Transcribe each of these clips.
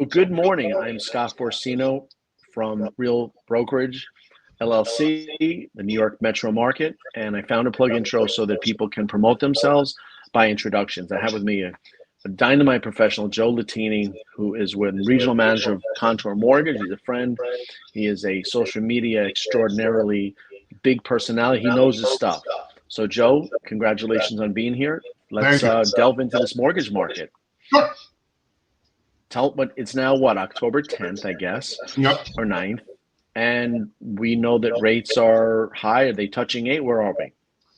Good morning. I'm Scott Borsino from Real Brokerage LLC, the New York metro market, and I founded PlugIntro so that people can promote themselves by introductions. I have with me a dynamite professional, Joe Latini, who is with regional manager of Contour Mortgage. He's a friend. He is a social media extraordinarily big personality. He knows his stuff. So, Joe, congratulations on being here. Let's Thank you. delve into this mortgage market. Sure. But it's now what, October 10th, I guess, Yep. or 9th, and we know that rates are high. Are they touching 8? Where are we?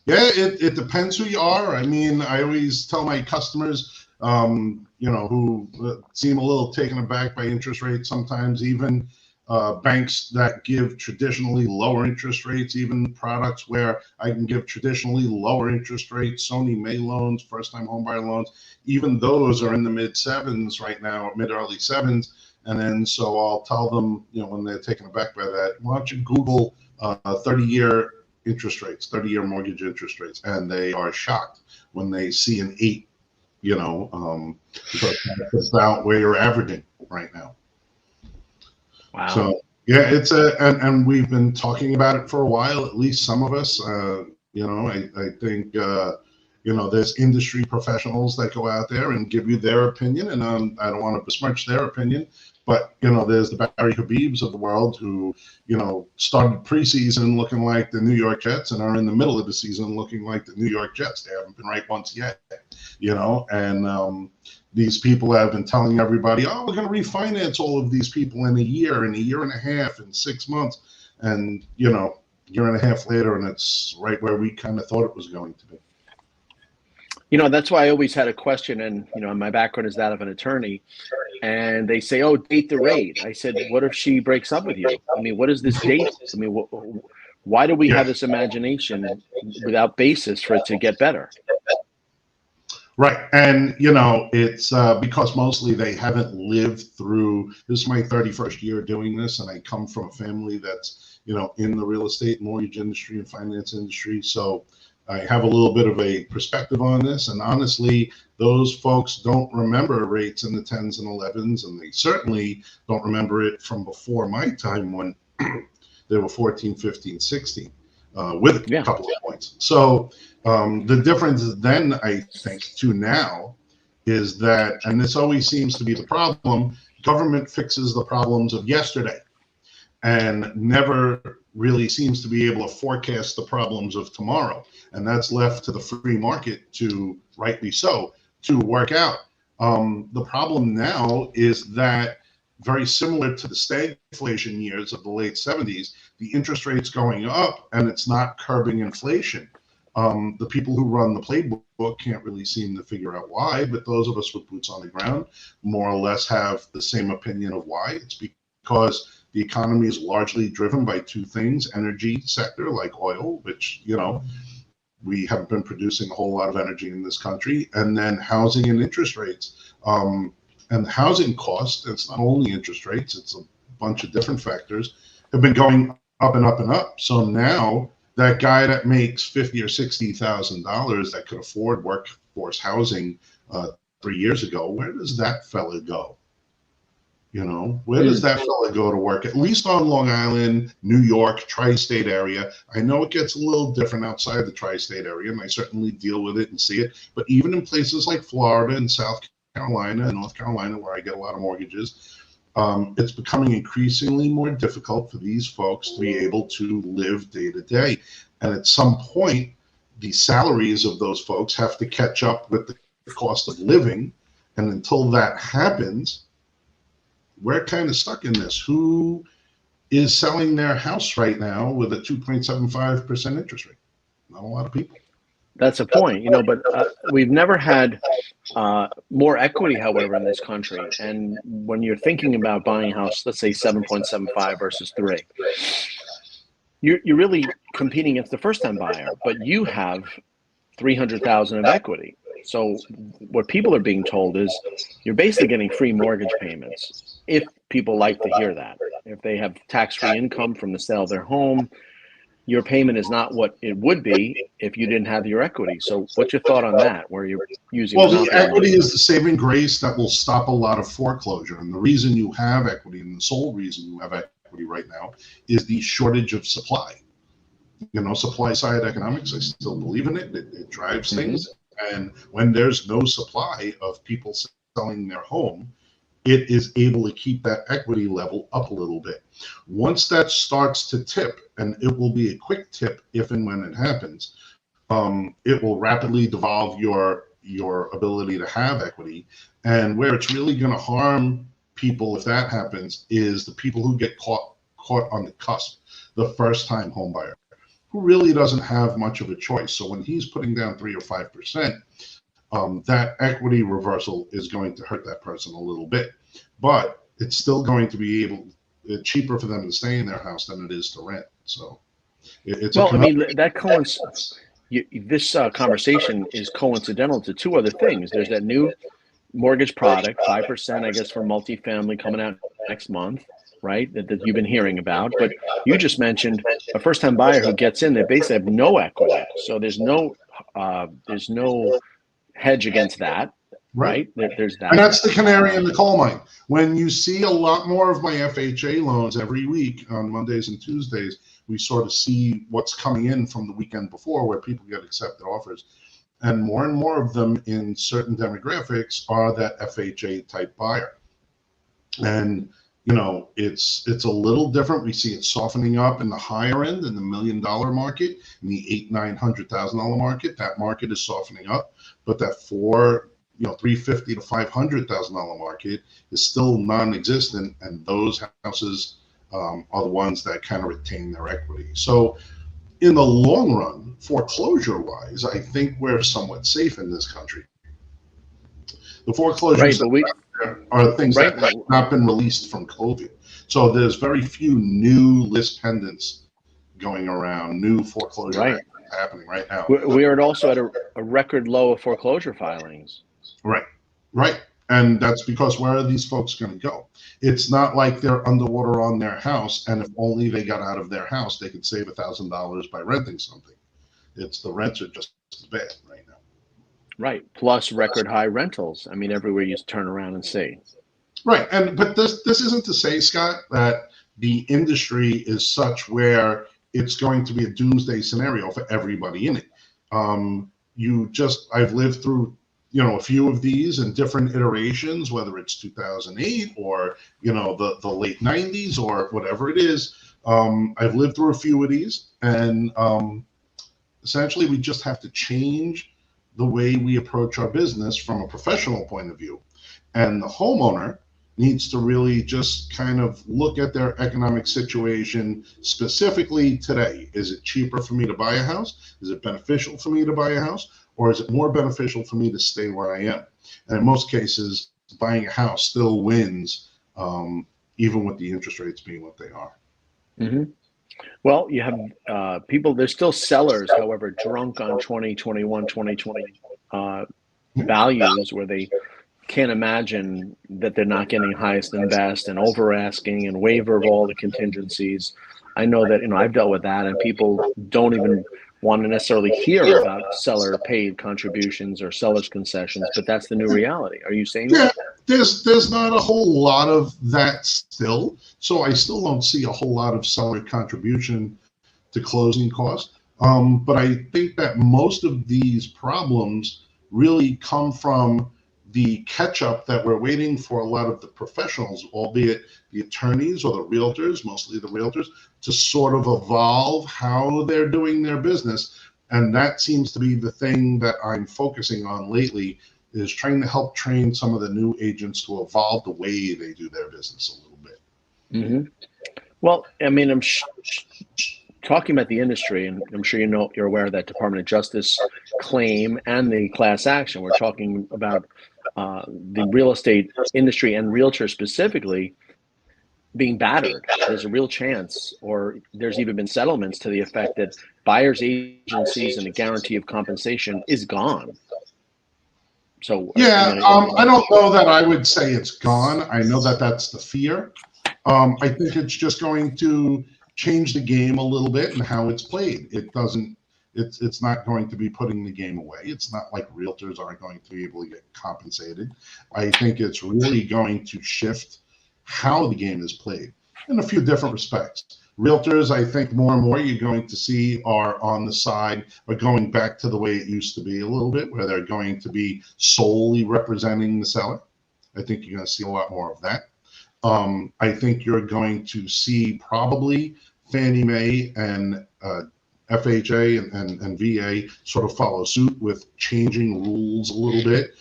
Yeah, it depends who you are. I mean, I always tell my customers, who seem a little taken aback by interest rates sometimes, even banks that give traditionally lower interest rates, even products where I can give traditionally lower interest rates, Sony May loans, first-time homebuyer loans, even those are in the mid-sevens right now, mid-early sevens. And then so I'll tell them, when they're taken aback by that, why don't you Google 30-year interest rates, 30-year mortgage interest rates, and they are shocked when they see an 8, because that's about where you're averaging right now. Wow. So yeah, it's and we've been talking about it for a while, at least some of us. I think there's industry professionals that go out there and give you their opinion, and I don't want to besmirch their opinion, but there's the Barry Habibs of the world who started preseason looking like the New York Jets and are in the middle of the season looking like the New York Jets. They haven't been right once yet, and these people have been telling everybody, oh, we're going to refinance all of these people in a year and a half, in 6 months, and year and a half later, and it's right where we kind of thought it was going to be. That's why I always had a question, and my background is that of an attorney, and they say, oh, date the rate. I said, what if she breaks up with you? I mean, what is this date? I mean, why do we have this imagination without basis for it to get better? Right. And, it's because mostly they haven't lived through, this is my 31st year doing this, and I come from a family that's, in the real estate, mortgage industry and finance industry. So I have a little bit of a perspective on this. And honestly, those folks don't remember rates in the 10s and 11s, and they certainly don't remember it from before my time when they were 14, 15, 16. With a couple of points. So the difference then, I think, to now is that, and this always seems to be the problem, government fixes the problems of yesterday and never really seems to be able to forecast the problems of tomorrow. And that's left to the free market to, rightly so, to work out. The problem now is that, very similar to the stagflation years of the late 70s, the interest rates going up and it's not curbing inflation. The people who run the playbook can't really seem to figure out why, but those of us with boots on the ground more or less have the same opinion of why. It's because the economy is largely driven by two things: energy sector, like oil, which, we haven't been producing a whole lot of energy in this country, and then housing and interest rates. And the housing cost, it's not only interest rates, it's a bunch of different factors, have been going up and up and up. So now that guy that makes $50,000 or $60,000 that could afford workforce housing 3 years ago, where does that fella go? Where does that fella go to work? At least on Long Island, New York, tri-state area. I know it gets a little different outside the tri-state area, and I certainly deal with it and see it. But even in places like Florida and South Carolina and North Carolina, where I get a lot of mortgages, it's becoming increasingly more difficult for these folks to be able to live day to day. And at some point, the salaries of those folks have to catch up with the cost of living. And until that happens, we're kind of stuck in this. Who is selling their house right now with a 2.75% interest rate? Not a lot of people. That's a point, but we've never had more equity, however, in this country. And when you're thinking about buying a house, let's say 7.75 versus 3, you're really competing against the first-time buyer, but you have 300,000 of equity. So what people are being told is you're basically getting free mortgage payments, if people like to hear that. If they have tax-free income from the sale of their home, your payment is not what it would be if you didn't have your equity. So what's your thought on that, where you're using Well, the monopoly equity money? is the saving grace that will stop a lot of foreclosure. And the reason you have equity, and the sole reason you have equity right now, is the shortage of supply. Supply side economics, I still believe in it. It drives things. And when there's no supply of people selling their home, it is able to keep that equity level up a little bit. Once that starts to tip, and it will be a quick tip if and when it happens, it will rapidly devolve your ability to have equity. And where it's really going to harm people if that happens is the people who get caught on the cusp, the first time home buyer, who really doesn't have much of a choice. So when he's putting down 3 or 5%, that equity reversal is going to hurt that person a little bit, but it's still going to be cheaper for them to stay in their house than it is to rent. So it's well, I mean, that coincides. This conversation is coincidental to two other things. There's that new mortgage product, 5%, I guess, for multifamily coming out next month, right? That you've been hearing about. But you just mentioned a first-time buyer who gets in, they basically have no equity. So there's no hedge against that, right? There's that. And that's the canary in the coal mine. When you see a lot more of my FHA loans every week on Mondays and Tuesdays, we sort of see what's coming in from the weekend before where people get accepted offers. And more of them in certain demographics are that FHA type buyer. And it's a little different. We see it softening up in the higher end, in the $1 million market, in the $800,000-$900,000 market. That market is softening up, but that $350,000 to $500,000 market is still non-existent, and those houses are the ones that kind of retain their equity. So, in the long run, foreclosure-wise, I think we're somewhat safe in this country. The foreclosures are things that have not been released from COVID. So there's very few new list pendants going around, new foreclosure happening right now. We are also at a record low of foreclosure filings. Right. And that's because where are these folks going to go? It's not like they're underwater on their house, and if only they got out of their house, they could save $1,000 by renting something. It's the rents are just as bad right now. Right. Plus record high rentals. I mean, everywhere you turn around and see. Right. But this isn't to say, Scott, that the industry is such where it's going to be a doomsday scenario for everybody in it. I've lived through, a few of these in different iterations, whether it's 2008 or, the late 90s or whatever it is. I've lived through a few of these, and essentially we just have to change the way we approach our business from a professional point of view. And the homeowner needs to really just kind of look at their economic situation specifically today. Is it cheaper for me to buy a house? Is it beneficial for me to buy a house? Or is it more beneficial for me to stay where I am? And in most cases, buying a house still wins, even with the interest rates being what they are. Mm-hmm. Well, you have people, there's still sellers, however, drunk on 2021, 2020 values, where they can't imagine that they're not getting highest and best, and over asking and waiver of all the contingencies. I know that, I've dealt with that, and people don't even want to necessarily hear about seller paid contributions or seller's concessions, but that's the new reality. Are you saying that? There's not a whole lot of that still. So I still don't see a whole lot of seller contribution to closing costs. But I think that most of these problems really come from the catch-up that we're waiting for a lot of the professionals, albeit the attorneys or the realtors, mostly the realtors, to sort of evolve how they're doing their business. And that seems to be the thing that I'm focusing on lately, is trying to help train some of the new agents to evolve the way they do their business a little bit. Mm-hmm. Well, I mean, I'm talking about the industry, and I'm sure you're aware of that Department of Justice claim and the class action. We're talking about the real estate industry and realtors specifically being battered. There's a real chance, or there's even been settlements to the effect that buyers' agencies and a guarantee of compensation is gone. So I don't know that I would say it's gone. I know that that's the fear. I think it's just going to change the game a little bit and how it's played. It doesn't. It's not going to be putting the game away. It's not like realtors aren't going to be able to get compensated. I think it's really going to shift how the game is played in a few different respects. Realtors, I think more and more you're going to see are on the side, are going back to the way it used to be a little bit, where they're going to be solely representing the seller. I think you're going to see a lot more of that. I think you're going to see probably Fannie Mae and FHA and VA sort of follow suit with changing rules a little bit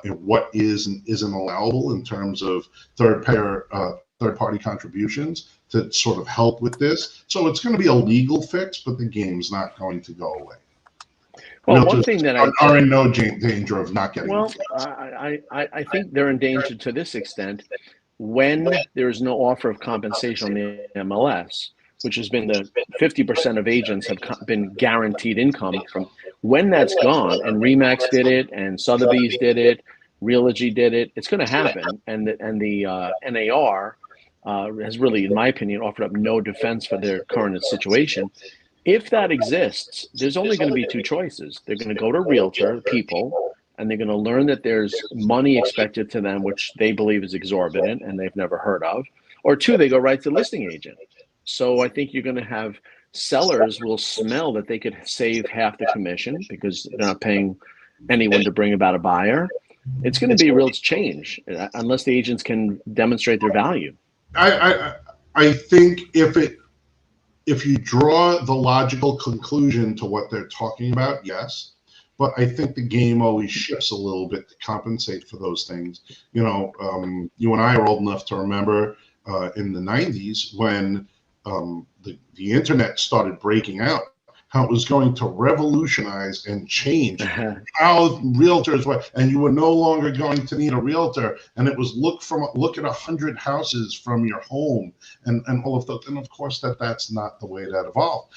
in what is and isn't allowable in terms of third-party contributions to sort of help with this. So it's going to be a legal fix, but the game's not going to go away. Well, Realtors one thing that are in no danger of not getting. Well, I think they're in danger to this extent when there is no offer of compensation on the MLS, which has been the 50% of agents have been guaranteed income from. When that's gone, and Remax did it, and Sotheby's did it, Realogy did it, it's going to happen. And the NAR has really, in my opinion, offered up no defense for their current situation. If that exists, there's only going to be two choices. They're going to go to realtor people, and they're going to learn that there's money expected to them, which they believe is exorbitant and they've never heard of. Or two, they go right to listing agent. So I think you're going to have sellers will smell that they could save half the commission because they're not paying anyone to bring about a buyer. It's going to be a real change unless the agents can demonstrate their value. I think if you draw the logical conclusion to what they're talking about, yes. But I think the game always shifts a little bit to compensate for those things. You know, you and I are old enough to remember in the 90s when the internet started breaking out, how it was going to revolutionize and change how realtors were, and you were no longer going to need a realtor, and it was look at 100 houses from your home and all of that. And of course that's not the way that evolved.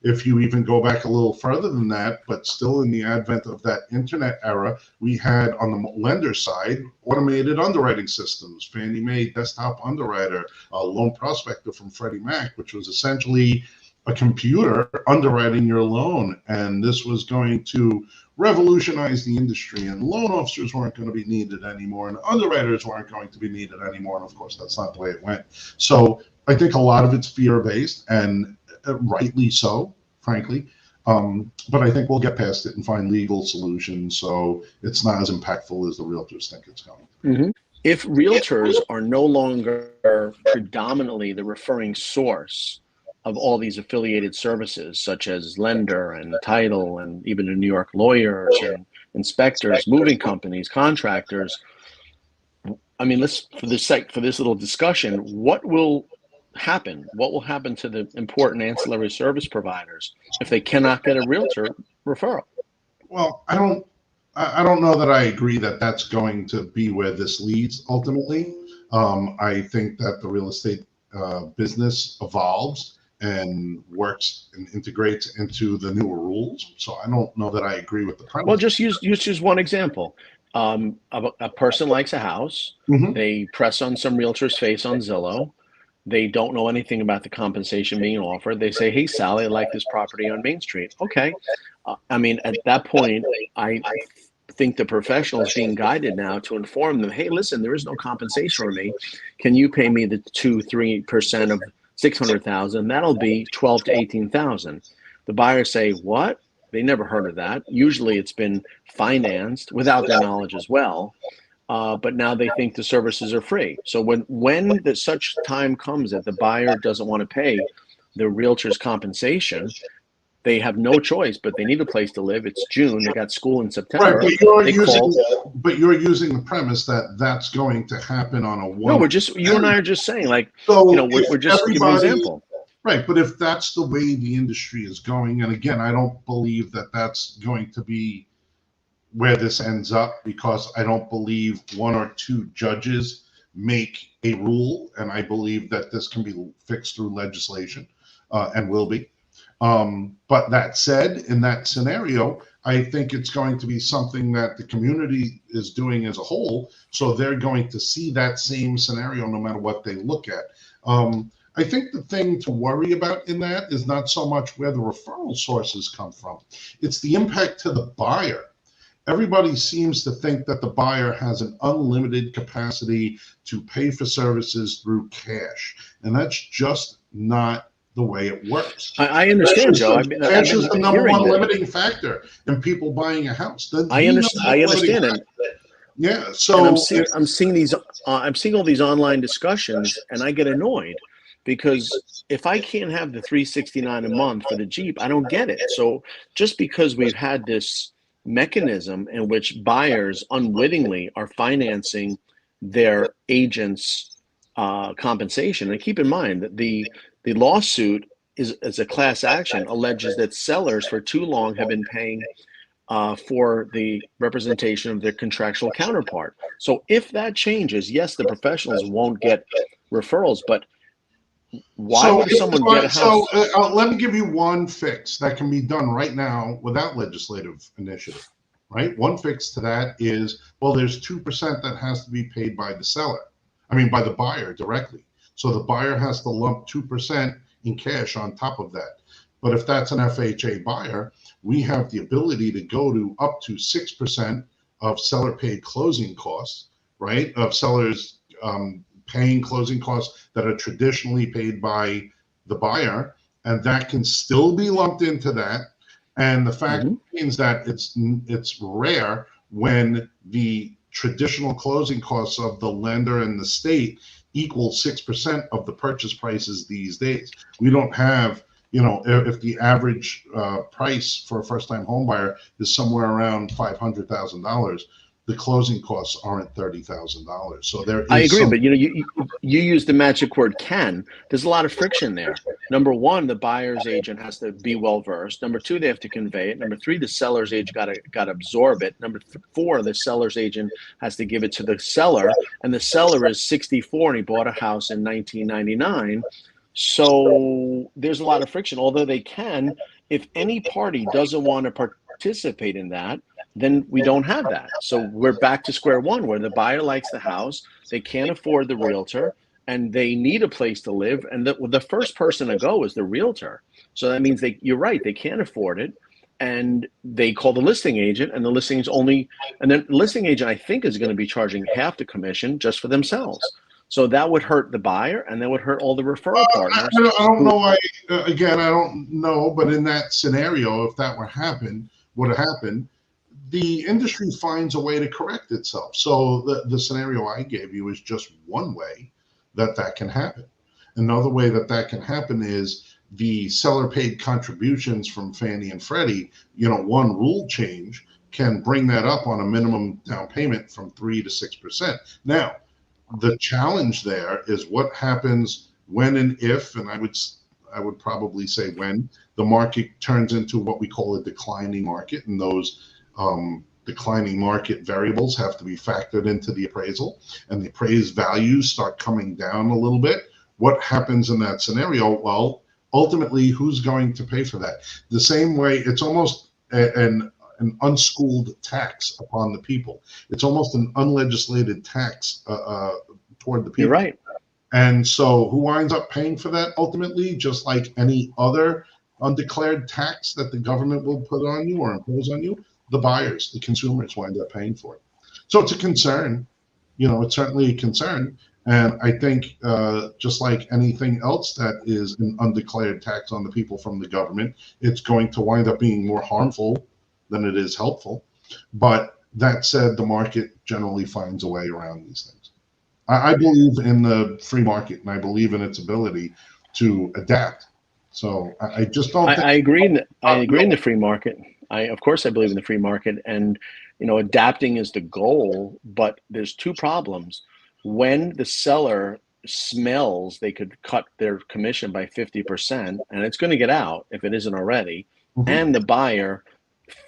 If you even go back a little further than that, but still in the advent of that internet era, we had on the lender side automated underwriting systems, Fannie Mae Desktop Underwriter, Loan Prospector from Freddie Mac, which was essentially a computer underwriting your loan. And this was going to revolutionize the industry, and loan officers weren't going to be needed anymore, and underwriters weren't going to be needed anymore. And of course, that's not the way it went. So I think a lot of it's fear-based, and rightly so, frankly. But I think we'll get past it and find legal solutions so it's not as impactful as the realtors think it's going. Mm-hmm. If realtors are no longer predominantly the referring source of all these affiliated services, such as lender and title and even the New York lawyers and inspectors, moving companies, contractors, I mean, for this little discussion, what will happen? What will happen to the important ancillary service providers if they cannot get a realtor referral? Well, I don't know that I agree that that's going to be where this leads ultimately. I think that the real estate business evolves and works and integrates into the newer rules. So I don't know that I agree with the premise. Well, just use one example. A person likes a house. Mm-hmm. They press on some realtor's face on Zillow. They don't know anything about the compensation being offered. They say, "Hey, Sally, I like this property on Main Street." Okay. I mean, at that point, I think the professional is being guided now to inform them, "Hey, listen, there is no compensation for me. Can you pay me the 2-3% of $600,000? That'll be $12,000 to $18,000." The buyers say, "What?" They never heard of that. Usually, it's been financed without their knowledge as well. But now they think the services are free. So when such time comes that the buyer doesn't want to pay the realtor's compensation, they have no choice, but they need a place to live. It's June. They got school in September. Right, but you're using the premise that that's going to happen on a one. No, you and I are just saying, like, so we're just giving an example. Right, but if that's the way the industry is going, and again, I don't believe that that's going to be where this ends up, because I don't believe one or two judges make a rule, and I believe that this can be fixed through legislation and will be. But that said, in that scenario, I think it's going to be something that the community is doing as a whole, so they're going to see that same scenario no matter what they look at. I think the thing to worry about in that is not so much where the referral sources come from. It's the impact to the buyer. Everybody seems to think that the buyer has an unlimited capacity to pay for services through cash. And that's just not the way it works. I understand, Joe. Cash is the number one limiting factor in people buying a house. I understand. And yeah, so I'm seeing all these online discussions, and I get annoyed because if I can't have the $369 a month for the Jeep, I don't get it. So just because we've had this mechanism in which buyers unwittingly are financing their agents' compensation, and keep in mind that the lawsuit is a class action, alleges that sellers for too long have been paying for the representation of their contractual counterpart. So if that changes, yes, the professionals won't get referrals, but why would someone get a house? So let me give you one fix that can be done right now without legislative initiative, right? One fix to that is, well, there's 2% that has to be paid by the seller. I mean, by the buyer directly. So the buyer has to lump 2% in cash on top of that. But if that's an FHA buyer, we have the ability to go to up to 6% of seller paid closing costs, right? Of sellers paying closing costs that are traditionally paid by the buyer, and that can still be lumped into that. And the fact means that it's rare when the traditional closing costs of the lender and the state equal 6% of the purchase prices these days. We don't have, you know, if the average price for a first-time home buyer is somewhere around $500,000, the closing costs aren't $30,000. So there is. I agree, but you know, you use the magic word "can." There's a lot of friction there. Number one, the buyer's agent has to be well versed. Number two, they have to convey it. Number three, the seller's agent got to absorb it. Number four, the seller's agent has to give it to the seller, and the seller is 64 and he bought a house in 1999. So there's a lot of friction. Although they can, if any party doesn't want to participate in that, then we don't have that. So we're back to square one, where the buyer likes the house, they can't afford the realtor, and they need a place to live. And the first person to go is the realtor. So that means you're right, they can't afford it. And they call the listing agent, and the listing's only, and then the listing agent, I think, is going to be charging half the commission just for themselves. So that would hurt the buyer, and that would hurt all the referral partners. I don't know why, again, I don't know, but in that scenario, if that would have happened, the industry finds a way to correct itself. So the scenario I gave you is just one way that can happen. Another way that can happen is the seller paid contributions from Fannie and Freddie. You know, one rule change can bring that up on a minimum down payment from 3 to 6%. Now, the challenge there is what happens when and if, and I would probably say when, the market turns into what we call a declining market, and those declining market variables have to be factored into the appraisal, and the appraised values start coming down a little bit. What happens in that scenario? Well, ultimately, who's going to pay for that? The same way, it's almost an unschooled tax upon the people. It's almost an unlegislated tax toward the people. You're right. And so who winds up paying for that ultimately? Just like any other undeclared tax that the government will put on you or impose on you, the buyers, the consumers wind up paying for it. So it's a concern. You know, it's certainly a concern. And I think just like anything else that is an undeclared tax on the people from the government, it's going to wind up being more harmful than it is helpful. But that said, the market generally finds a way around these things. I believe in the free market, and I believe in its ability to adapt. So I just don't think— I agree in the free market. Of course I believe in the free market, and you know, adapting is the goal, but there's two problems. When the seller smells they could cut their commission by 50%, and it's going to get out if it isn't already, and the buyer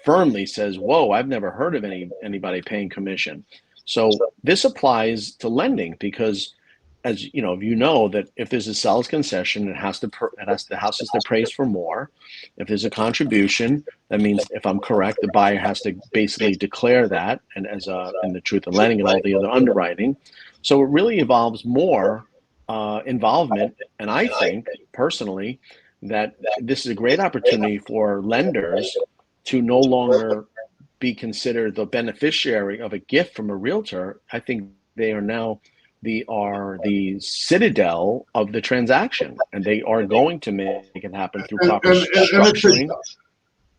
firmly says, whoa, I've never heard of anybody paying commission. So this applies to lending, because as you know that if there's a seller's concession, the house has to appraise for more. If there's a contribution, that means, if I'm correct, the buyer has to basically declare that, and in the truth in lending and all the other underwriting. So it really involves more involvement. And I think personally that this is a great opportunity for lenders to no longer be considered the beneficiary of a gift from a realtor. I think they are now the citadel of the transaction, and they are going to make it happen through proper And structuring.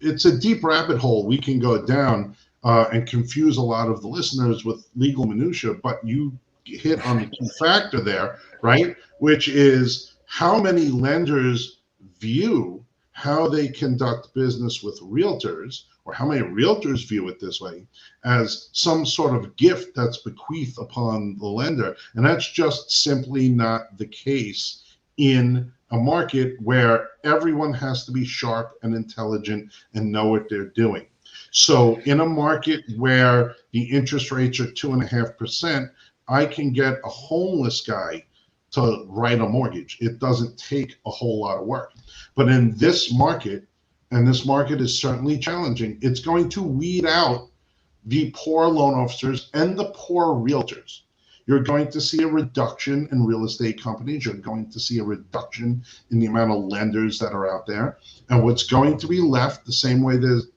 it's a deep rabbit hole we can go down and confuse a lot of the listeners with legal minutia, but you hit on the key factor there, right? Which is how many lenders view how they conduct business with realtors, or how many realtors view it this way, as some sort of gift that's bequeathed upon the lender. And that's just simply not the case in a market where everyone has to be sharp and intelligent and know what they're doing. So in a market where the interest rates are 2.5%, I can get a homeless guy to write a mortgage. It doesn't take a whole lot of work. But in this market, and this market is certainly challenging, it's going to weed out the poor loan officers and the poor realtors. You're going to see a reduction in real estate companies. You're going to see a reduction in the amount of lenders that are out there. And what's going to be left, the same way there's,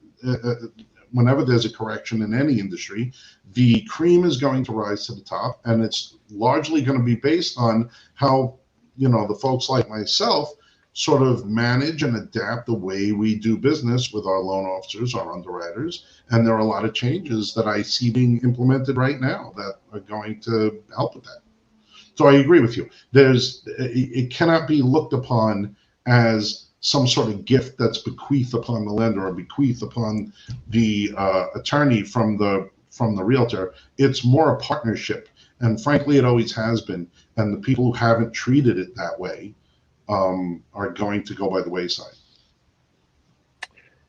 whenever there's a correction in any industry, the cream is going to rise to the top. And it's largely going to be based on how, the folks like myself sort of manage and adapt the way we do business with our loan officers, our underwriters. And there are a lot of changes that I see being implemented right now that are going to help with that. So I agree with you. It cannot be looked upon as some sort of gift that's bequeathed upon the lender or bequeathed upon the attorney from the realtor. It's more a partnership. And frankly, it always has been. And the people who haven't treated it that way are going to go by the wayside.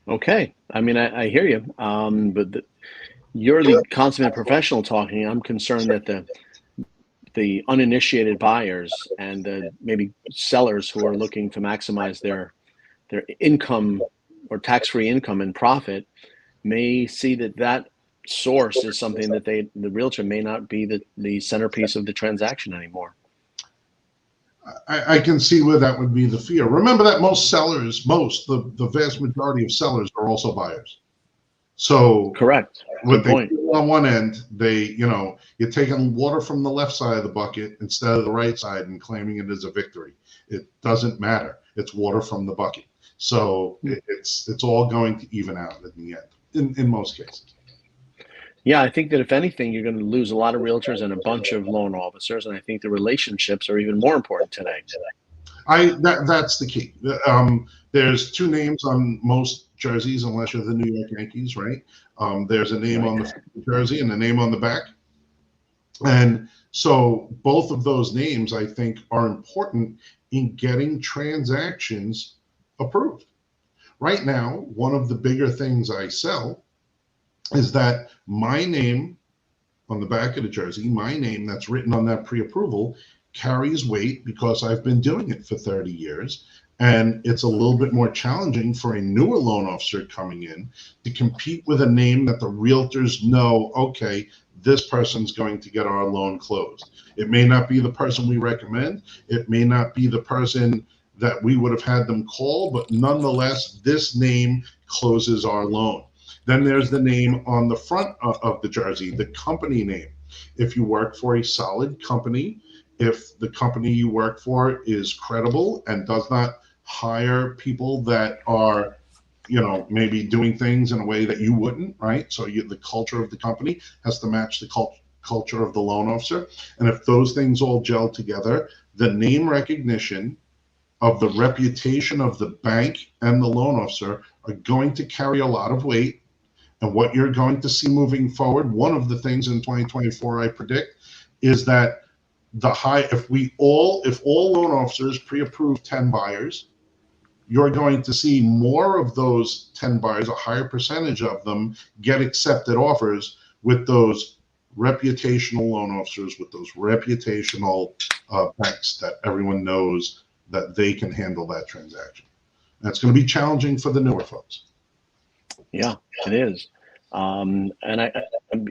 Okay. I mean, I hear you. But you're the consummate professional talking. I'm concerned that the uninitiated buyers and the maybe sellers who are looking to maximize their income or tax-free income and profit may see that source is something that the realtor may not be the centerpiece of the transaction anymore. I can see where that would be the fear. Remember that the vast majority of sellers are also buyers. So correct. What they do on one end, you're taking water from the left side of the bucket instead of the right side and claiming it as a victory. It doesn't matter. It's water from the bucket. So it's all going to even out in the end, in most cases. Yeah, I think that if anything, you're going to lose a lot of realtors and a bunch of loan officers, and I think the relationships are even more important today. That's the key. There's two names on most jerseys, unless you're the New York Yankees, right? There's a name on the jersey and a name on the back. And so both of those names, I think, are important in getting transactions approved. Right now, one of the bigger things I sell is that my name on the back of the jersey, my name that's written on that pre-approval, carries weight because I've been doing it for 30 years. And it's a little bit more challenging for a newer loan officer coming in to compete with a name that the realtors know, okay, this person's going to get our loan closed. It may not be the person we recommend. It may not be the person that we would have had them call, but nonetheless, this name closes our loan. Then there's the name on the front of the jersey, the company name. If you work for a solid company, if the company you work for is credible and does not hire people that are, maybe doing things in a way that you wouldn't, right? So the culture of the company has to match the culture of the loan officer. And if those things all gel together, the name recognition of the reputation of the bank and the loan officer are going to carry a lot of weight. And what you're going to see moving forward, one of the things in 2024 I predict is that if all loan officers pre-approve 10 buyers, you're going to see more of those 10 buyers, a higher percentage of them, get accepted offers with those reputational loan officers, with those reputational banks that everyone knows that they can handle that transaction. That's going to be challenging for the newer folks. Yeah, it is. And I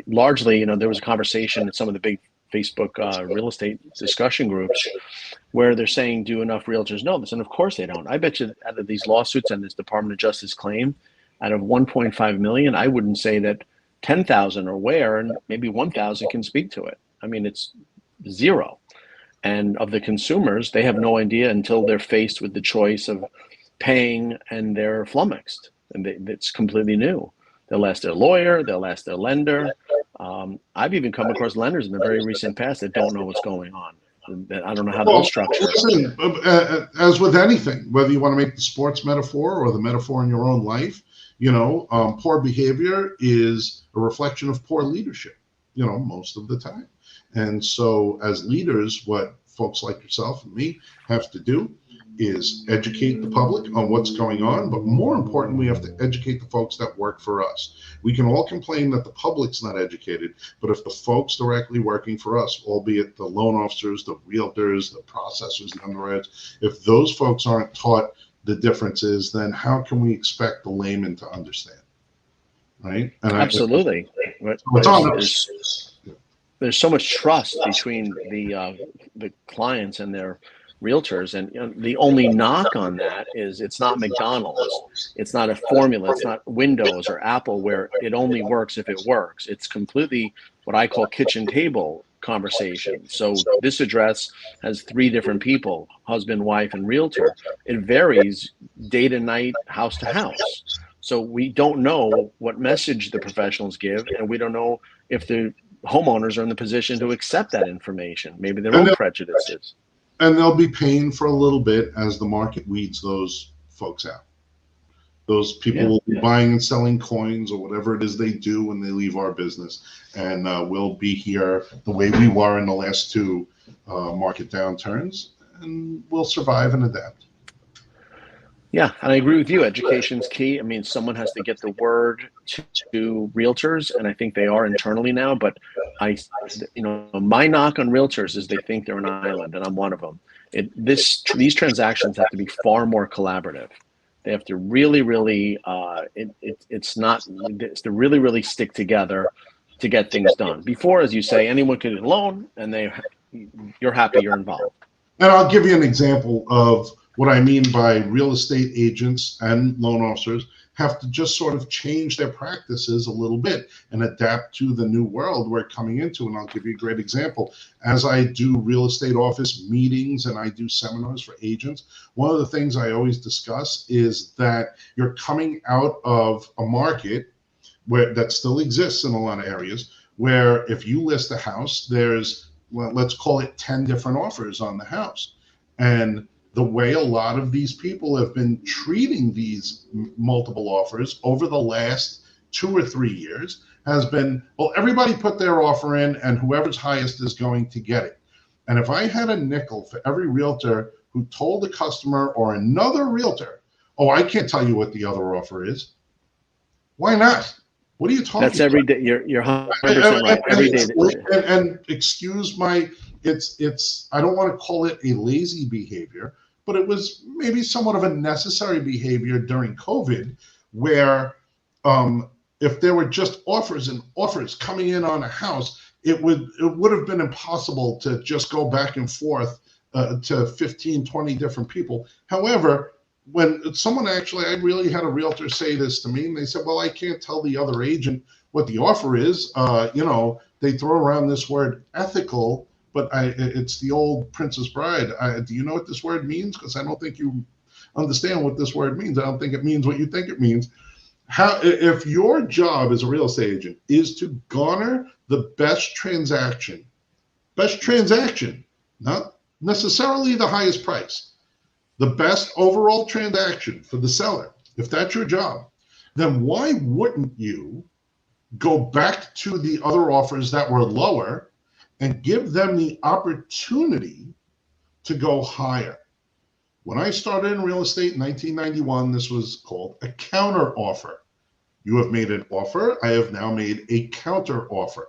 largely, there was a conversation at some of the big Facebook real estate discussion groups where they're saying, do enough realtors know this? And of course they don't. I bet you out of these lawsuits and this Department of Justice claim, out of 1.5 million, I wouldn't say that 10,000 are aware, and maybe 1,000 can speak to it. I mean, it's zero. And of the consumers, they have no idea until they're faced with the choice of paying, and they're flummoxed. And it's completely new. They'll ask their lawyer, they'll ask their lender. I've even come across lenders in the very recent past that don't know what's going on. I don't know how they'll structure it. Listen, as with anything, whether you want to make the sports metaphor or the metaphor in your own life, poor behavior is a reflection of poor leadership, most of the time. And so as leaders, what folks like yourself and me have to do is educate the public on what's going on, but more important, we have to educate the folks that work for us. We can all complain that the public's not educated, but if the folks directly working for us, albeit the loan officers, the realtors, the processors, the underwriters, if those folks aren't taught the differences, then how can we expect the layman to understand, right? And absolutely. There's so much trust between the clients and their realtors, and the only knock on that is it's not McDonald's, it's not a formula, it's not Windows or Apple where it only works if it works. It's completely what I call kitchen table conversation. So this address has 3 different people, husband, wife, and realtor. It varies day to night, house to house. So we don't know what message the professionals give, and we don't know if the homeowners are in the position to accept that information, maybe their own prejudices. And they'll be paying for a little bit as the market weeds those folks out. Those people will be buying and selling coins or whatever it is they do when they leave our business. And we'll be here the way we were in the last 2 market downturns, and we'll survive and adapt. Yeah, and I agree with you. Education's key. I mean, someone has to get the word to realtors, and I think they are internally now. But my knock on realtors is they think they're an island, and I'm one of them. These transactions have to be far more collaborative. They have to really, really, to really, really stick together to get things done. Before, as you say, anyone could get a loan, and you're happy you're involved. And I'll give you an example of what I mean by real estate agents and loan officers have to just sort of change their practices a little bit and adapt to the new world we're coming into. And I'll give you a great example. As I do real estate office meetings and I do seminars for agents, one of the things I always discuss is that you're coming out of a market that still exists in a lot of areas, where if you list a house, there's, well, let's call it 10 different offers on the house. And the way a lot of these people have been treating these multiple offers over the last 2 or 3 years has been, well, everybody put their offer in and whoever's highest is going to get it. And if I had a nickel for every realtor who told the customer or another realtor, oh, I can't tell you what the other offer is. Why not? What are you talking about? That's every day. You're 100% right. Every day. And excuse my, I don't want to call it a lazy behavior, but it was maybe somewhat of a necessary behavior during COVID, where if there were just offers and offers coming in on a house, it would have been impossible to just go back and forth to 15, 20 different people. However, when someone I really had a realtor say this to me, and they said, well, I can't tell the other agent what the offer is. They throw around this word ethical, but it's the old Princess Bride. Do you know what this word means? Because I don't think you understand what this word means. I don't think it means what you think it means. If your job as a real estate agent is to garner the best transaction, not necessarily the highest price, the best overall transaction for the seller, if that's your job, then why wouldn't you go back to the other offers that were lower and give them the opportunity to go higher? When I started in real estate in 1991, this was called a counter offer. You have made an offer, I have now made a counter offer.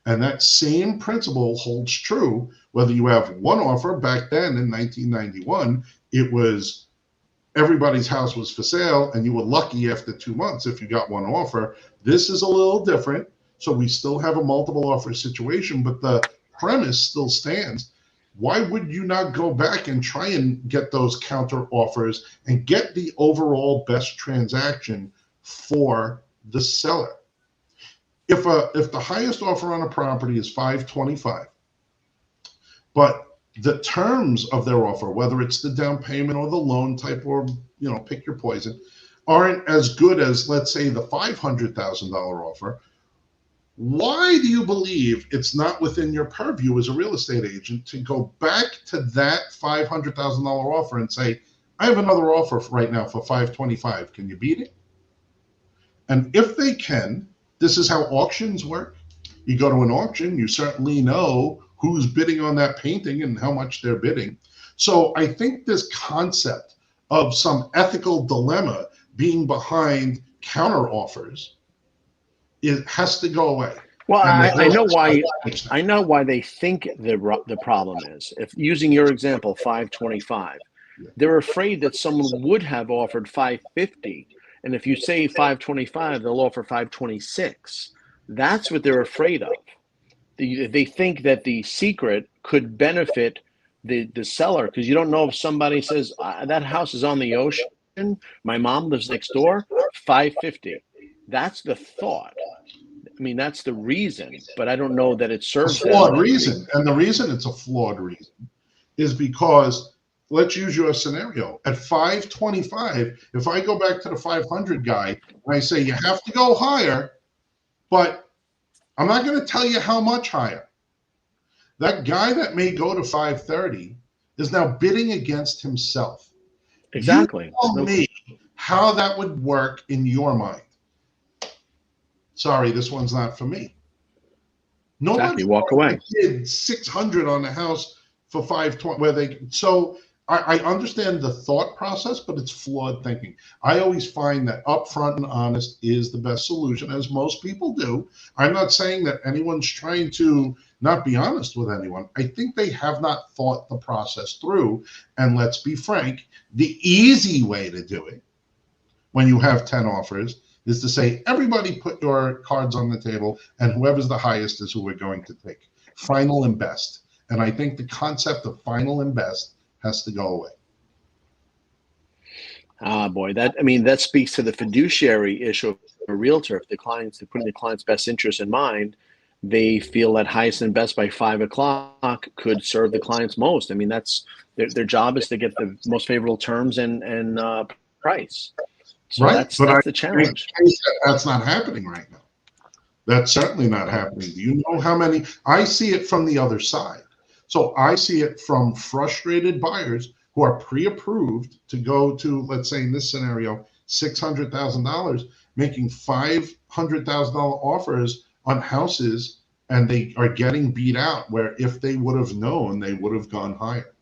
And that same principle holds true whether you have one offer. Back then in 1991, it was everybody's house was for sale and you were lucky after 2 months if you got one offer. This is a little different. So we still have a multiple offer situation, but the premise still stands. Why would you not go back and try and get those counter offers and get the overall best transaction for the seller? If the highest offer on a property is 525, but the terms of their offer, whether it's the down payment or the loan type, or pick your poison, aren't as good as, let's say, the $500,000 offer, why do you believe it's not within your purview as a real estate agent to go back to that $500,000 offer and say, I have another offer right now for 525. Can you beat it? And if they can, this is how auctions work. You go to an auction, you certainly know who's bidding on that painting and how much they're bidding. So I think this concept of some ethical dilemma being behind counter offers, it has to go away. Well, I know why. I know why they think the problem is. If using your example, 525, they're afraid that someone would have offered 550, and if you say 525, they'll offer 526. That's what they're afraid of. They think that the secret could benefit the seller, because you don't know if somebody says that house is on the ocean, my mom lives next door, 550. That's the thought. I mean, that's the reason, but I don't know that it serves a flawed reason. And the reason it's a flawed reason is because, let's use your scenario. At 525, if I go back to the 500 guy and I say, you have to go higher, but I'm not going to tell you how much higher. That guy that may go to 530 is now bidding against himself. Exactly. You tell me how that would work in your mind. Sorry, this one's not for me. Nobody walk away. Did 600 on the house for 520. So I understand the thought process, but it's flawed thinking. I always find that upfront and honest is the best solution, as most people do. I'm not saying that anyone's trying to not be honest with anyone. I think they have not thought the process through. And let's be frank, the easy way to do it when you have 10 offers is to say, everybody put your cards on the table, and whoever's the highest is who we're going to take. Final and best. And I think the concept of final and best has to go away. Ah, boy, that speaks to the fiduciary issue of a realtor. If they're putting the client's best interest in mind, they feel that highest and best by 5 o'clock could serve the clients most. I mean, that's their job is to get the most favorable terms and price. So right, that's the challenge. That's not happening right now. That's certainly not happening. Do you know how many? I see it from the other side. So I see it from frustrated buyers who are pre-approved to go to, let's say in this scenario, $600,000, making $500,000 offers on houses, and they are getting beat out, where if they would have known, they would have gone higher.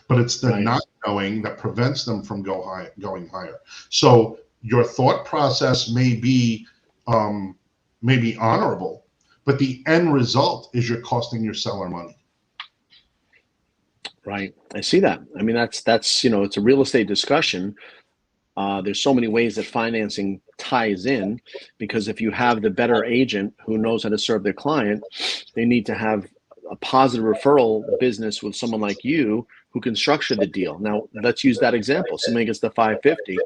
But it's the not knowing that prevents them from going higher. So your thought process may be honorable, but the end result is you're costing your seller money. Right. I see that. I mean, that's it's a real estate discussion. There's so many ways that financing ties in, because if you have the better agent who knows how to serve their client, they need to have a positive referral business with someone like you who can structure the deal. Now, let's use that example. Somebody gets the 550.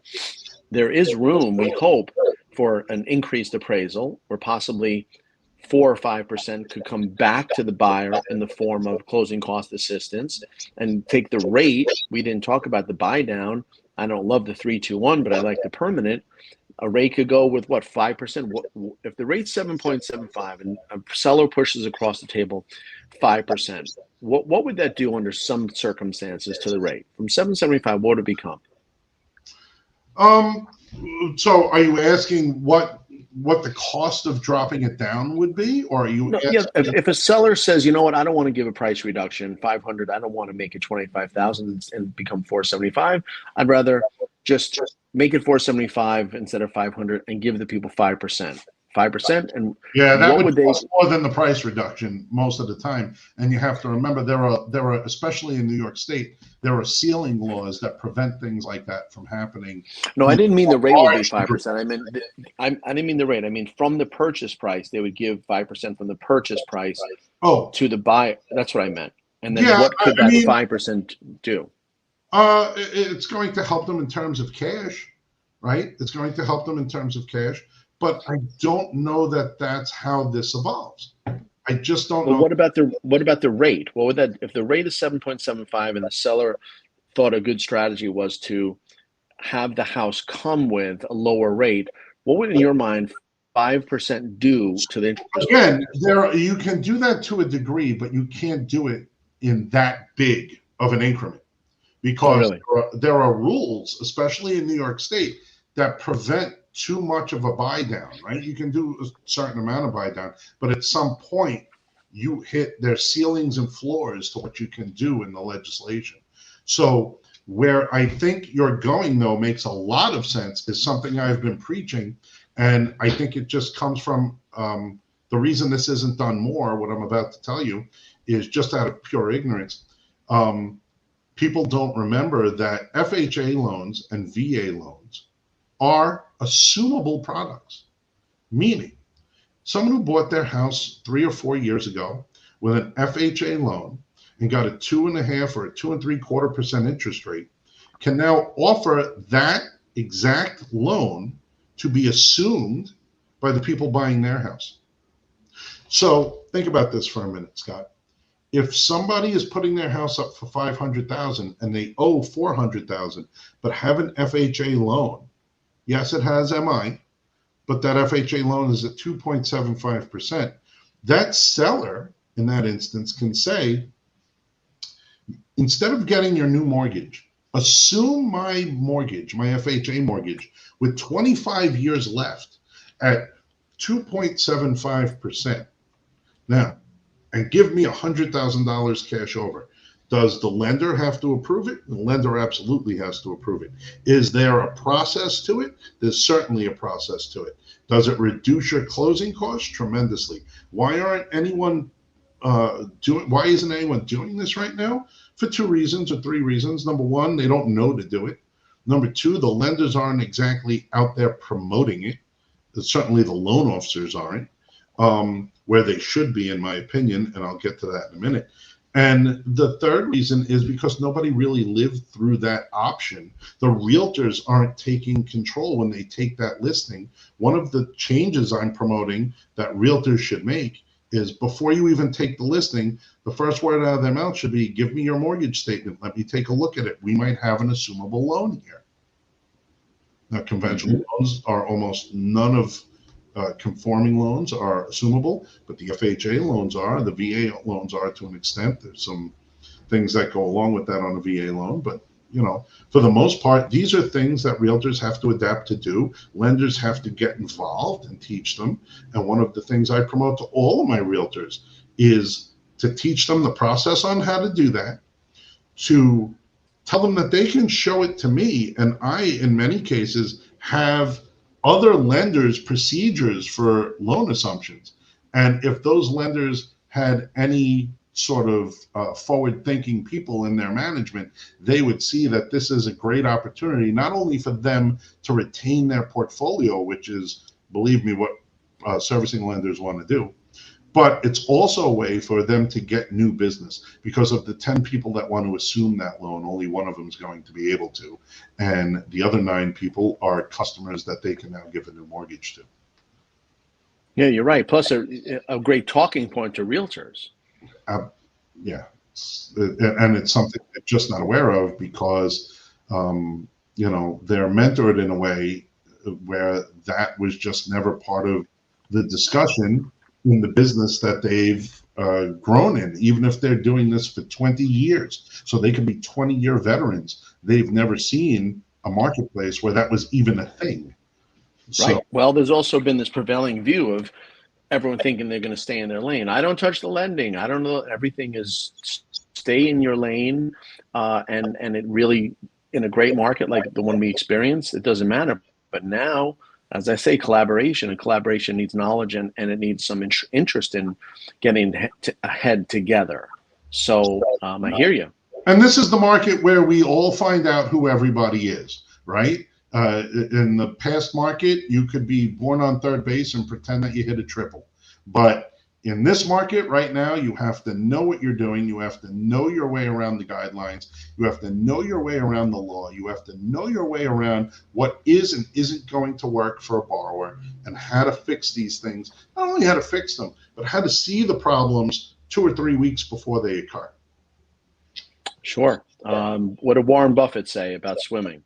There is room, we hope, for an increased appraisal, or possibly 4 or 5% could come back to the buyer in the form of closing cost assistance, and take the rate. We didn't talk about the buy down. I don't love the 3-2-1, but I like the permanent. A rate could go with 5%. If the rate's 7.75 and a seller pushes across the table 5%, what would that do under some circumstances to the rate? From 7.75, what would it become? So are you asking what the cost of dropping it down would be, or are you? No, yeah. If a seller says, you know what, I don't want to give a price reduction, 500, I don't want to make it 25,000 and become 475. I'd rather just make it 475 instead of 500 and give the people 5%. 5%, and that would cost more than the price reduction most of the time. And you have to remember, there are especially in New York State, there are ceiling laws that prevent things like that from happening. No, I didn't mean the rate would be 5%. I didn't mean the rate. I mean from the purchase price, they would give 5% from the purchase price Oh, to the buyer. That's what I meant. And then yeah. what could I that mean, 5% do? it's going to help them in terms of cash, right? It's going to help them in terms of cash, but I don't know that that's how this evolves. I just don't Well, know. what about the rate? What would that, if the rate is 7.75 and the seller thought a good strategy was to have the house come with a lower rate, what would in your mind 5% do to the interest rate? Again, you can do that to a degree, but you can't do it in that big of an increment Oh, because really? there are rules, especially in New York State, that prevent too much of a buy down, right? You can do a certain amount of buy down, but at some point you hit their ceilings and floors to what you can do in the legislation. So where I think you're going though makes a lot of sense is something I've been preaching, and I think it just comes from the reason this isn't done more. What I'm about to tell you is just out of pure ignorance. People don't remember that FHA loans and VA loans are assumable products, meaning someone who bought their house 3 or 4 years ago with an FHA loan and got a 2.5 or a 2.75% interest rate can now offer that exact loan to be assumed by the people buying their house. So think about this for a minute, Scott. If somebody is putting their house up for 500,000 and they owe 400,000 but have an FHA loan, yes, it has MI, but that FHA loan is at 2.75%. That seller in that instance can say, instead of getting your new mortgage, assume my mortgage, my FHA mortgage, with 25 years left at 2.75%. Now, and give me $100,000 cash over. Does the lender have to approve it? The lender absolutely has to approve it. Is there a process to it? There's certainly a process to it. Does it reduce your closing costs? Tremendously. Why isn't anyone doing this right now? For 2 reasons or 3 reasons. Number one, they don't know to do it. Number two, the lenders aren't exactly out there promoting it. Certainly the loan officers aren't. Where they should be, in my opinion, and I'll get to that in a minute. And the third reason is because nobody really lived through that option. The realtors aren't taking control when they take that listing. One of the changes I'm promoting that realtors should make is before you even take the listing, the first word out of their mouth should be, give me your mortgage statement. Let me take a look at it. We might have an assumable loan here. Now, conventional loans are almost none of conforming loans are assumable, but the FHA loans are, the VA loans are to an extent. There's some things that go along with that on a VA loan, but for the most part, these are things that realtors have to adapt to do. Lenders have to get involved and teach them. And one of the things I promote to all of my realtors is to teach them the process on how to do that, to tell them that they can show it to me, and I, in many cases, have other lenders' procedures for loan assumptions. And if those lenders had any sort of forward-thinking people in their management, they would see that this is a great opportunity, not only for them to retain their portfolio, which is, believe me, what servicing lenders want to do, but it's also a way for them to get new business, because of the 10 people that want to assume that loan, only one of them is going to be able to. And the other 9 people are customers that they can now give a new mortgage to. Yeah, you're right. Plus a great talking point to realtors. Yeah. And it's something they're just not aware of because, they're mentored in a way where that was just never part of the discussion in the business that they've grown in, even if they're doing this for 20 years. So they can be 20-year veterans. They've never seen a marketplace where that was even a thing. Right. Well, there's also been this prevailing view of everyone thinking they're going to stay in their lane. I don't touch the lending. I don't know. Everything is stay in your lane. And it really, in a great market like the one we experienced, it doesn't matter. But now, as I say, collaboration needs knowledge, and it needs some interest in getting ahead together. So I hear you. And this is the market where we all find out who everybody is, right? In the past market, you could be born on third base and pretend that you hit a triple. But In this market right now, you have to know what you're doing. You have to know your way around the guidelines. You have to know your way around the law. You have to know your way around what is and isn't going to work for a borrower and how to fix these things. Not only how to fix them, but how to see the problems 2 or 3 weeks before they occur. Sure. What did Warren Buffett say about swimming?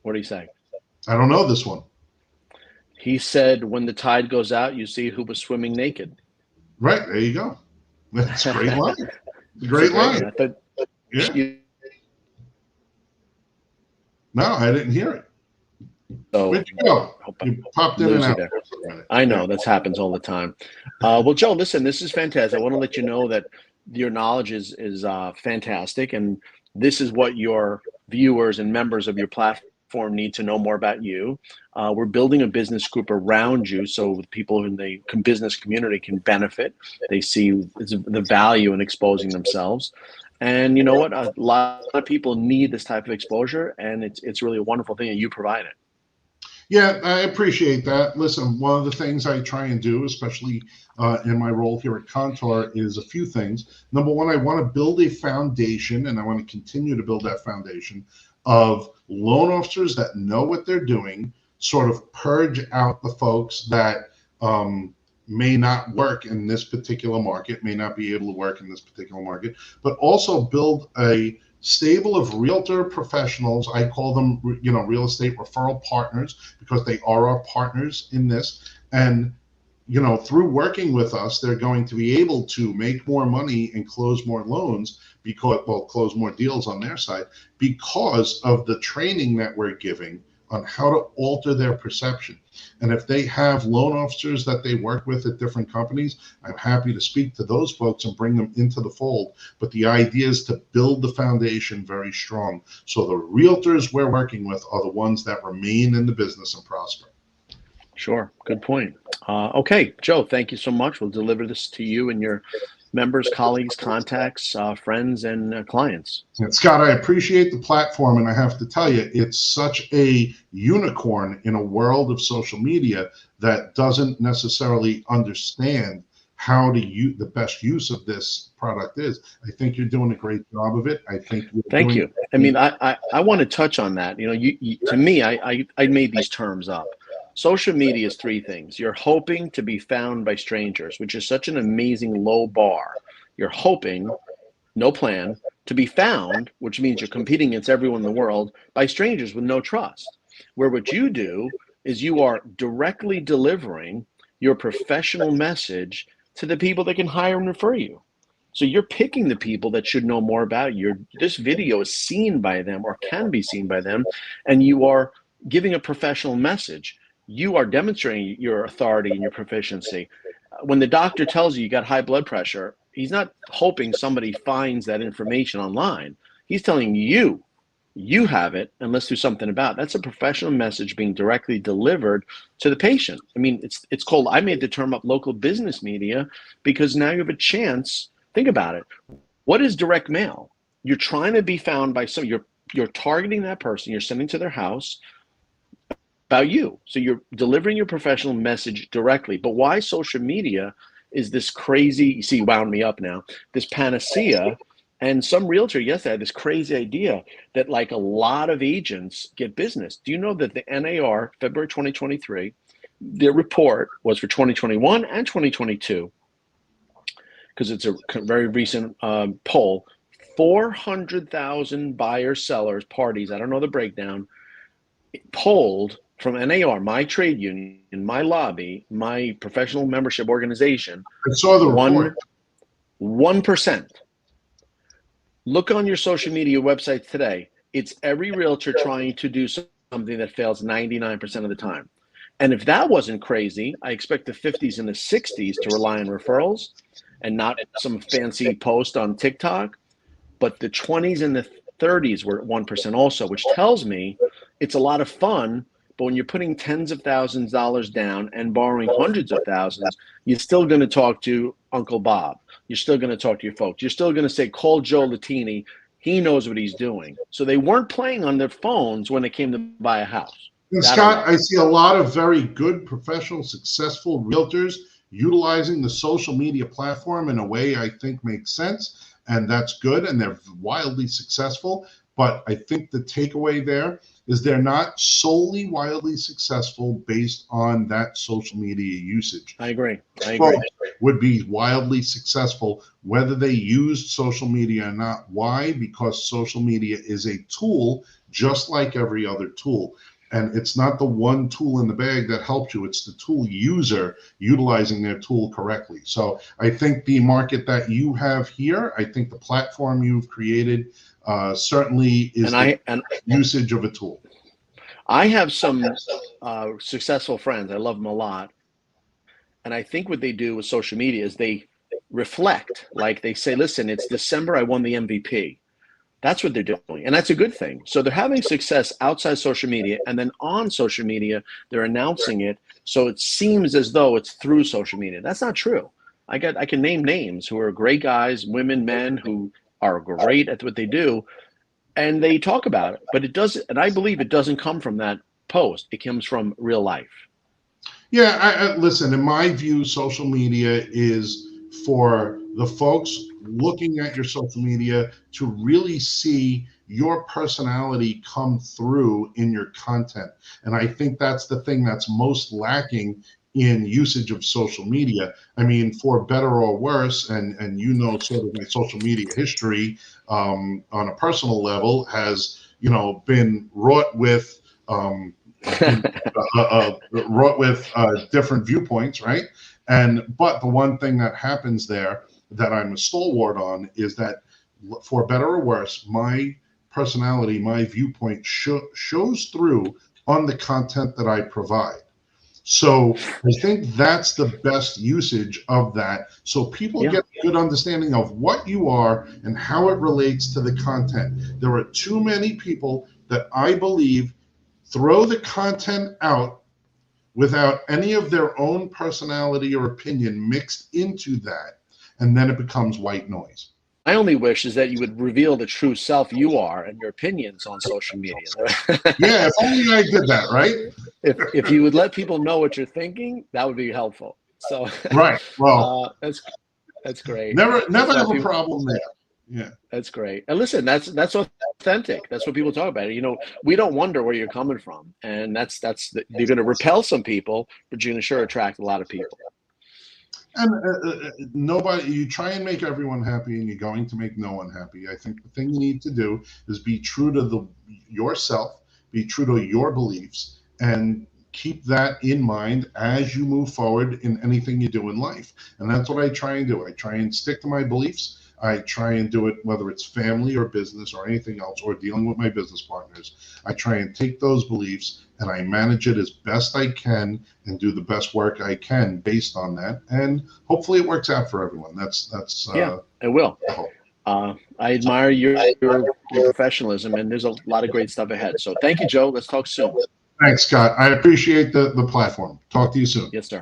What did he say? I don't know this one. He said, when the tide goes out, you see who was swimming naked. Right, there you go. That's a great line. Great line. Yeah. No, I didn't hear it. So, where'd you go? You popped in and out. I know, that happens all the time. Well, Joe, listen, this is fantastic. I want to let you know that your knowledge is fantastic, and this is what your viewers and members of your platform need to know more about you. We're building a business group around you so people in the business community can benefit. They see the value in exposing themselves. And you know what? A lot of people need this type of exposure, and it's really a wonderful thing that you provide it. Yeah, I appreciate that. Listen, one of the things I try and do, especially in my role here at Contour, is a few things. Number one, I want to build a foundation, and I want to continue to build that foundation of loan officers that know what they're doing, sort of purge out the folks that may not work in this particular market, may not be able to work in this particular market, but also build a stable of realtor professionals. I call them, real estate referral partners, because they are our partners in this. And, through working with us, they're going to be able to make more money and close more loans close more deals on their side because of the training that we're giving on how to alter their perception. And if they have loan officers that they work with at different companies, I'm happy to speak to those folks and bring them into the fold. But the idea is to build the foundation very strong, so the realtors we're working with are the ones that remain in the business and prosper. Sure. Good point. Okay, Joe, thank you so much. We'll deliver this to you and your members, colleagues, contacts, friends, and clients. And Scott, I appreciate the platform, and I have to tell you, it's such a unicorn in a world of social media that doesn't necessarily understand how to use the best use of this product is. I think you're doing a great job of it. I think thank you. I mean, I want to touch on that. To me, I made these terms up. Social media is three things. You're hoping to be found by strangers, which is such an amazing low bar. You're hoping, no plan, to be found, which means you're competing against everyone in the world, by strangers with no trust. Where what you do is you are directly delivering your professional message to the people that can hire and refer you. So you're picking the people that should know more about you. This video is seen by them or can be seen by them, and you are giving a professional message. You are demonstrating your authority and your proficiency. When the doctor tells you got high blood pressure, he's not hoping somebody finds that information online. He's telling you have it, and let's do something about it. That's a professional message being directly delivered to the patient. I mean, it's called, I made the term up, local business media, because now you have a chance. Think about it. What is direct mail? You're trying to be found by you're targeting that person, you're sending to their house about you. So you're delivering your professional message directly. But why social media is this crazy, you see, wound me up now, this panacea. And some realtor yesterday had this crazy idea that like a lot of agents get business. Do you know that the NAR, February 2023, their report was for 2021 and 2022, because it's a very recent poll, 400,000 buyers, sellers, parties, I don't know the breakdown, polled from NAR, my trade union, my lobby, my professional membership organization. I saw the report. 1%. Look on your social media website today. It's every realtor trying to do something that fails 99% of the time. And if that wasn't crazy, I expect the 50s and the 60s to rely on referrals and not some fancy post on TikTok. But the 20s and the 30s were at 1% also, which tells me it's a lot of fun. But when you're putting tens of thousands of dollars down and borrowing hundreds of thousands, you're still going to talk to Uncle Bob. You're still going to talk to your folks. You're still going to say, call Joe Latini. He knows what he's doing. So they weren't playing on their phones when they came to buy a house. And Scott, I see a lot of very good, professional, successful realtors utilizing the social media platform in a way I think makes sense, and that's good, and they're wildly successful. But I think the takeaway there is they're not solely wildly successful based on that social media usage. I agree. Folks would be wildly successful whether they used social media or not. Why? Because social media is a tool just like every other tool. And it's not the one tool in the bag that helps you. It's the tool user utilizing their tool correctly. So I think the market that you have here, I think the platform you've created certainly is usage of a tool. I have some successful friends. I love them a lot. And I think what they do with social media is they reflect. Like they say, listen, it's December, I won the MVP. That's what they're doing. And that's a good thing. So they're having success outside social media. And then on social media, they're announcing it. So it seems as though it's through social media. That's not true. I can name names who are great guys, women, men who are great at what they do. And they talk about it. But it doesn't, and I believe it doesn't come from that post. It comes from real life. Yeah, listen, in my view, social media is for the folks looking at your social media to really see your personality come through in your content. And I think that's the thing that's most lacking in usage of social media. I mean, for better or worse, and you know, sort of my social media history on a personal level has, you know, been wrought with different viewpoints, right? But the one thing that happens there that I'm a stalwart on is that, for better or worse, my personality, my viewpoint shows through on the content that I provide. So I think that's the best usage of that. So people get a good understanding of what you are and how it relates to the content. There are too many people that I believe throw the content out without any of their own personality or opinion mixed into that, and then it becomes white noise. My only wish is that you would reveal the true self you are and your opinions on social media. Yeah, if only I did that, right? If you would let people know what you're thinking, that would be helpful. So right. Well, that's great. Never have a problem there. Yeah, that's great. And listen, that's authentic. That's what people talk about. You know, we don't wonder where you're coming from, and you're going to repel some people, but you're going to sure attract a lot of people. And you try and make everyone happy, and you're going to make no one happy. I think the thing you need to do is be true to yourself, be true to your beliefs, and keep that in mind as you move forward in anything you do in life. And that's what I try and do. I try and stick to my beliefs. I try and do it whether it's family or business or anything else, or dealing with my business partners. I try and take those beliefs and I manage it as best I can and do the best work I can based on that. And hopefully it works out for everyone. That's yeah, it will. I admire your professionalism, and there's a lot of great stuff ahead. So thank you, Joe. Let's talk soon. Thanks, Scott. I appreciate the platform. Talk to you soon. Yes, sir.